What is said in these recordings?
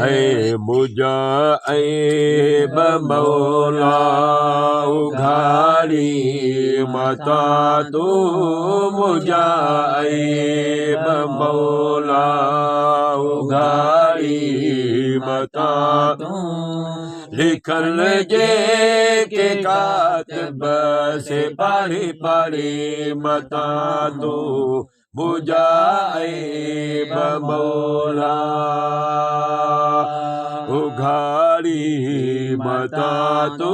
ऐ मुजाइब मौला उघाड़ी मता तू मुजाइब मौला उघाड़ी मता तू लिखल जे के कातिब से पढ़ी पढ़ी मता तू मुजाइब मौला उघाड़ी मता तू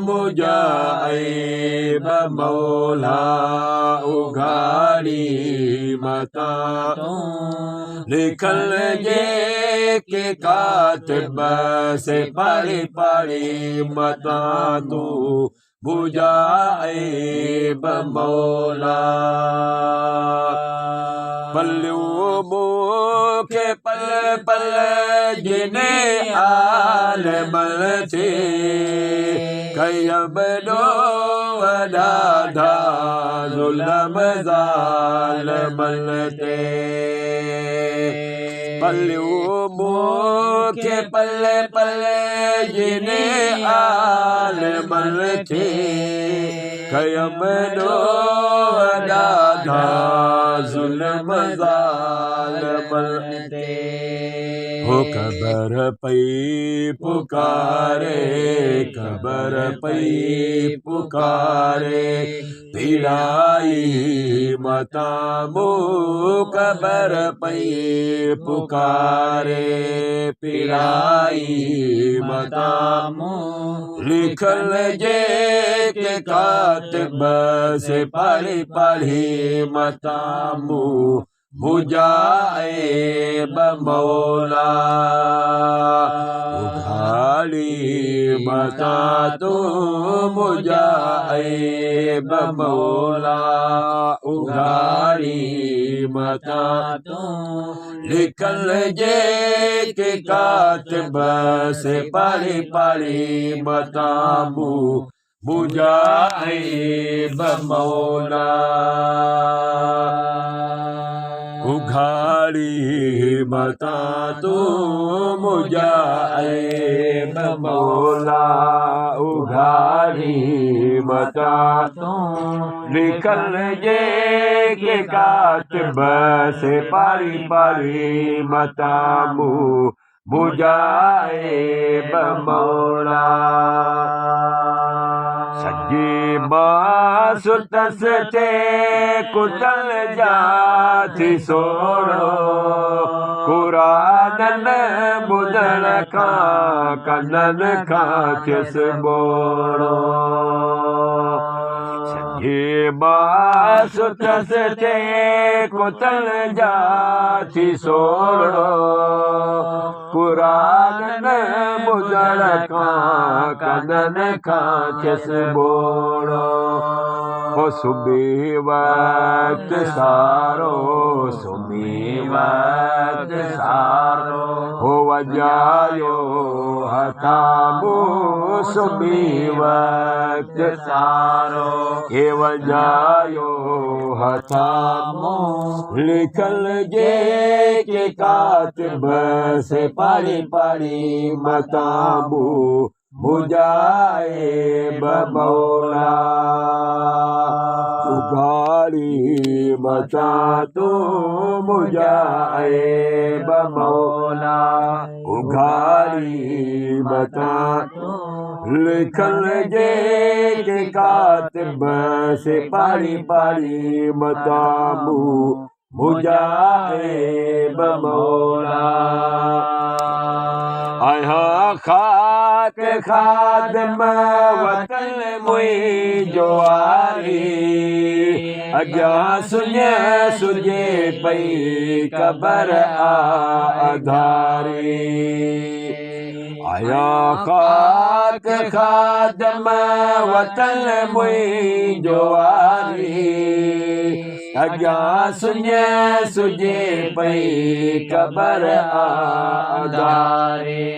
मुजाइब मौला उघाड़ी मता तू लिखल जे के कातिब से पढ़ी पढ़ी मता तू मुजाइब मौला पल्लू मुखे पल पल जिने आलमल थे कयब दो दादा जुल्म ज़ालिमल थे पल्लू मुखे पल पल जिने आलमल थे कयब दो दादा जुल्म ज़ालिमल थे हो कबर पई पुकारे कबर पई पुकारे पीड़ाई मता मो कबर पई पुकारे पीड़ाई मता मो लिखल जे के कातिब से पढ़ी पढ़ी मता मो मुजाइब मौला उघाड़ी मता तू मुजाइब मौला उघाड़ी मता तू लिखल जे के कातिब से पढ़ी पढ़ी मता मुजाइब मौला उघाड़ी मता तू मुजाइब मौला उघाड़ी मता तू लिखल जे के कातिब से पढ़ी पढ़ी मता मुजाइब मौला सजी सुतस थे कुतल जाती सोड़ो कुरान बुधन का कनन का किस बोड़ो सजी सुतस थे कुतल जाती सोड़ो कुरान बुधन का कनन का किस बोड़ो हो सुबह वक्त सारो सुबह वक्त सारो हो वजायो हतामो सुबह वक्त सारो हे वजायो हतामो लिखल जे के कातिब से पढ़ी पढ़ी मता मुजाइब मौला उघाड़ी मता तू मुजाइब मौला उघाड़ी मता तू लिखल जे के कातिब से पढ़ी पढ़ी मता मुजाइब मौला आया खाक खादम वतन मुई जोआरी अजा सुजे पई कबर आधारी आया खाक खादम वतन मुई जोआरी अजा सुजे पई कबर आधारी